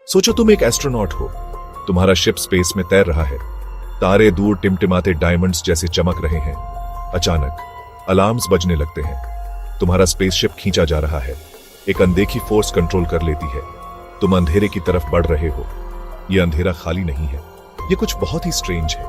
सोचो तुम एक एस्ट्रोनॉट हो, तुम्हारा शिप स्पेस में तैर रहा है, तारे दूर टिमटिमाते डायमंड्स जैसे चमक रहे हैं। अचानक अलार्म्स बजने लगते हैं, तुम्हारा स्पेसशिप खींचा जा रहा है, एक अनदेखी फोर्स कंट्रोल कर लेती है, तुम अंधेरे की तरफ बढ़ रहे हो। यह अंधेरा खाली नहीं है, यह कुछ बहुत ही स्ट्रेंज है।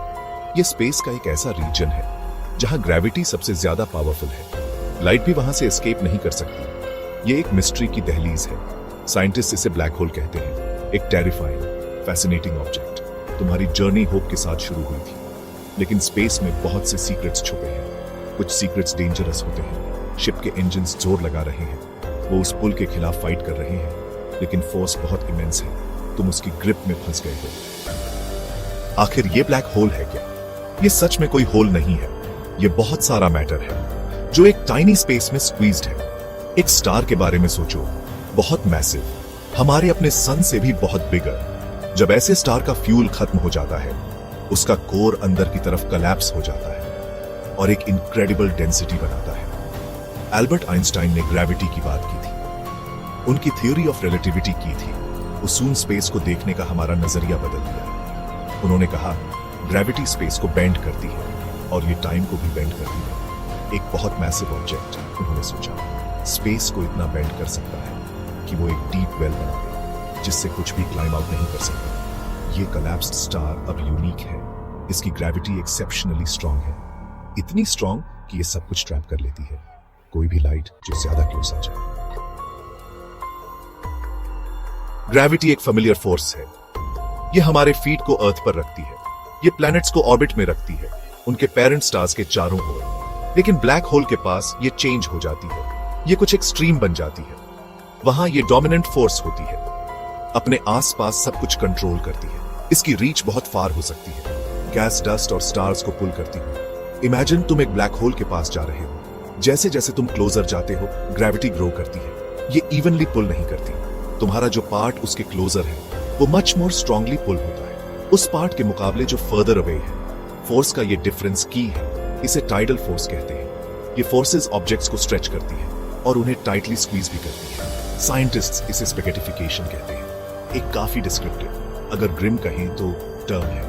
यह स्पेस का एक ऐसा रीजन है जहां ग्रेविटी सबसे ज्यादा पावरफुल है, लाइट भी वहां से एस्केप नहीं कर सकती। यह एक मिस्ट्री की दहलीज है, साइंटिस्ट इसे ब्लैक होल कहते हैं, एक टेरिफाइंग, फैसिनेटिंग ऑब्जेक्ट। तुम्हारी जर्नी होप के साथ शुरू हुई थी, लेकिन स्पेस में बहुत से सीक्रेट्स छुपे हैं। कुछ सीक्रेट्स डेंजरस होते हैं। शिप के इंजन्स जोर लगा रहे हैं, वो उस पुल के खिलाफ फाइट कर रहे हैं, लेकिन फोर्स बहुत इमेंस है, तुम उसकी ग्रिप में फंस गए हो। आखिर ये ब्लैक होल है क्या? ये सच में कोई होल नहीं है, ये बहुत सारा मैटर है जो एक टाइनी स्पेस में स्क्वीज्ड है। एक स्टार के बारे में सोचो, बहुत मैसिव, हमारे अपने सन से भी बहुत बिगर। जब ऐसे स्टार का फ्यूल खत्म हो जाता है, उसका कोर अंदर की तरफ कोलैप्स हो जाता है और एक इनक्रेडिबल डेंसिटी बनाता है। एल्बर्ट आइंस्टाइन ने ग्रेविटी की बात की थी, उनकी थ्योरी ऑफ रिलेटिविटी की थी, उसून स्पेस को देखने का हमारा नजरिया बदल दिया। उन्होंने कहा ग्रेविटी स्पेस को बेंड करती है और ये टाइम को भी बेंड करती है। एक बहुत मैसिव ऑब्जेक्ट, उन्होंने सोचा, स्पेस को इतना बेंड कर सकता है कि वो एक डीप वेल बना दे जिससे कुछ भी क्लाइम आउट नहीं कर सकता। ये कोलैप्स्ड स्टार अब यूनिक है, इसकी ग्रेविटी एक्सेप्शनली स्ट्रांग है, इतनी स्ट्रांग कि ये सब कुछ ट्रैप कर लेती है, कोई भी लाइट जो ज्यादा क्लोज आ जाए। ग्रेविटी एक फेमिलियर फोर्स है, ये हमारे फीट को अर्थ पर रखती है, ये प्लैनेट्स को ऑर्बिट में रखती है, उनके पेरेंट स्टार्स के चारों ओर। लेकिन ब्लैक होल के पास ये चेंज हो जाती है, ये कुछ एक्सट्रीम बन जाती है। वहां ये डोमिनेंट फोर्स होती है, अपने आसपास सब कुछ कंट्रोल करती है, इसकी रीच बहुत फार हो सकती है, गैस, डस्ट और स्टार्स को पुल करती है। इमेजिन तुम एक ब्लैक होल के पास जा रहे हो, जैसे जैसे तुम क्लोजर जाते हो ग्रेविटी ग्रो करती है, ये इवनली पुल नहीं करती। तुम्हारा जो पार्ट उसके क्लोजर है वो मच मोर स्ट्रांगली पुल होता है उस पार्ट के मुकाबले जो फर्दर अवे है। फोर्स का ये डिफरेंस की है, इसे टाइडल फोर्स कहते हैं। ये फोर्सेस ऑब्जेक्ट्स को स्ट्रेच करती है और उन्हें टाइटली स्क्वीज भी करती है। साइंटिस्ट्स इसे स्पेगेटिफिकेशन कहते हैं, एक काफी डिस्क्रिप्टिव, अगर ग्रिम कहें तो टर्म है।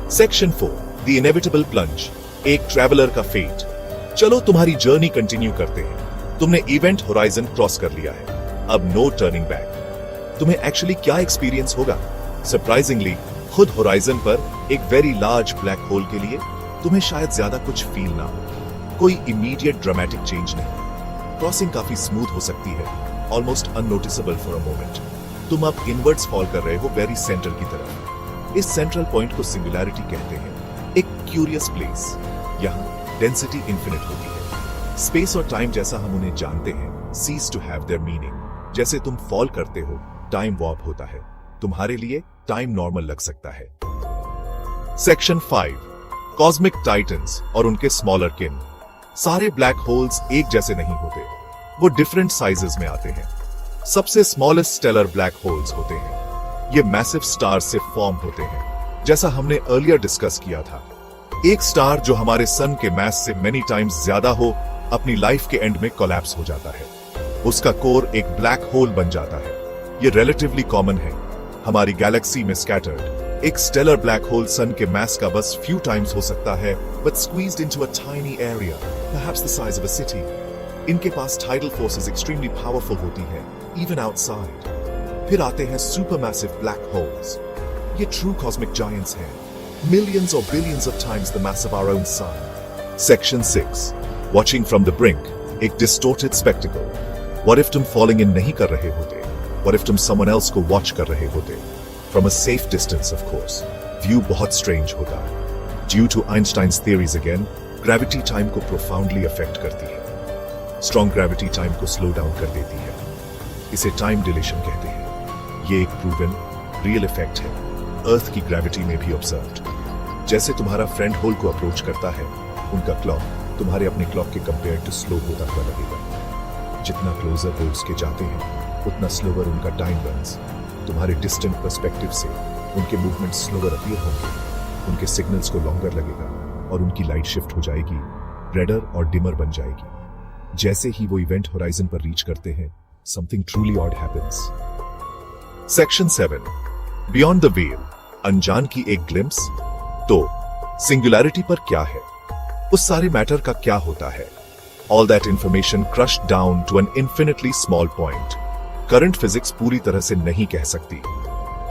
सेक्शन 4, द इनेविटेबल प्लंज, एक ट्रैवलर का फेट। चलो तुम्हारी जर्नी कंटिन्यू करते हैं। तुमने इवेंट होराइजन क्रॉस कर लिया है, अब नो टर्निंग बैक। तुम्हें एक्चुअली क्या एक्सपीरियंस होगा? सरप्राइजिंगली खुद होराइजन पर एक वेरी लार्ज ब्लैक होल के लिए तुम्हें शायद ज्यादा कुछ फील ना हो, कोई इमीडिएट ड्रामेटिक चेंज नहीं। क्रॉसिंग काफी स्मूथ हो सकती है, ऑलमोस्ट अननोटिसेबल फॉर अ मोमेंट। तुम अब इनवर्ड्स फॉल कर रहे हो वेरी सेंटर की तरफ। इस सेंट्रल पॉइंट को सिंगुलैरिटी कहते हैं, एक क्यूरियस प्लेस। यहाँ डेंसिटी इंफिनिट होती है, स्पेस और टाइम जैसा हम उन्हें जानते हैं ceases to have their meaning. जैसे तुम फॉल करते हो, टाइम वॉर्प होता है, तुम्हारे लिए टाइम नॉर्मल लग सकता है। सेक्शन 5, कॉस्मिक टाइटन्स और उनके स्मॉलर किन। सारे ब्लैक होल्स एक जैसे नहीं होते, वो डिफरेंट साइजेस में आते हैं। सबसे स्मॉलेस्ट स्टेलर ब्लैक होल्स होते हैं, ये मैसिव स्टार से फॉर्म होते हैं, जैसा हमने अर्लियर डिस्कस किया था। एक स्टार जो हमारे सन के मास से मेनी टाइम्स ज्यादा हो, अपनी लाइफ के एंड में कोलैप्स हो जाता है, उसका कोर एक ब्लैक होल बन जाता है। ये रिलेटिवली कॉमन है हमारी गैलेक्सी में स्कैटर्ड। एक स्टेलर ब्लैक होल सन के मास का बस फ्यू टाइम्स हो सकता है, but squeezed into a tiny area, perhaps the size of a city. इनके पास tidal forces extremely powerful होती है, even outside. फिर आते हैं supermassive black holes. ये true cosmic giants हैं, millions or billions of times the mass of our own sun. Section 6, watching from the brink, एक distorted spectacle. What if तुम falling in नहीं कर रहे होते? What if तुम someone else को watch कर रहे होते? From a safe distance, of course. View बहुत strange होता है. Due to Einstein's theories again, gravity time को profoundly affect करती है. Strong gravity time को slow down कर देती है. इसे time dilation कहते हैं. ये एक proven, real effect है. Earth की gravity में भी observed. जैसे तुम्हारा friend hole को approach करता है, उनका clock तुम्हारे अपने clock के compared to slow होता हुआ लगेगा. जितना closer वो उसके जाते हैं, उतना slower उनका time runs. तुम्हारे डिस्टेंट पर्सपेक्टिव से उनके मूवमेंट स्लोअर अपीयर होंगे, उनके सिग्नल्स को लॉन्गर लगेगा और उनकी लाइट शिफ्ट हो जाएगी, रेडर और डिमर बन जाएगी। जैसे ही वो इवेंट होराइजन पर रीच करते हैं, something truly odd happens. Section 7. Beyond the Veil. अनजान की एक ग्लिम्स. तो सिंगुलैरिटी पर क्या है? उस सारे मैटर का क्या होता है? All that information crushed down to an infinitely small point. Current physics पूरी तरह से नहीं कह सकती.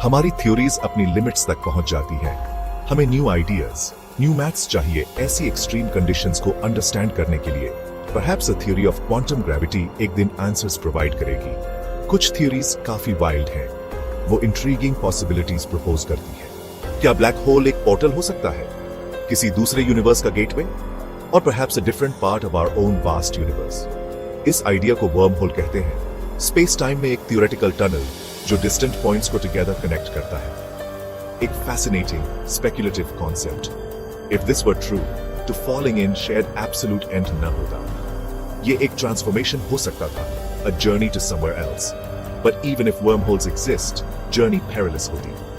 हमारी थ्योरीज अपनी लिमिट्स तक पहुंच जाती हैं. हमें न्यू आइडियाज, न्यू मैथ्स चाहिए ऐसी एक्सट्रीम कंडीशंस को अंडरस्टैंड करने के लिए. Perhaps a theory of quantum gravity एक दिन आंसर्स प्रोवाइड करेगी. कुछ थ्योरीज काफी वाइल्ड हैं. वो इंट्रीगिंग पॉसिबिलिटीज प्रपोज करती है. क्या ब्लैक होल एक पोर्टल हो सकता है? किसी दूसरे यूनिवर्स का गेटवे? और perhaps a different part of our own vast universe. इस आइडिया को वर्म होल कहते हैं. स्पेस टाइम में एक थियोरेटिकल टनल जो डिस्टेंट पॉइंट्स को टुगेदर कनेक्ट करता है. एक fascinating speculative concept. If this were true, तो फॉलिंग इन शायद एब्सोल्यूट एंड न होता. ये एक ट्रांसफॉर्मेशन हो सकता था, a journey to somewhere else. But even if wormholes exist, journey perilous होती.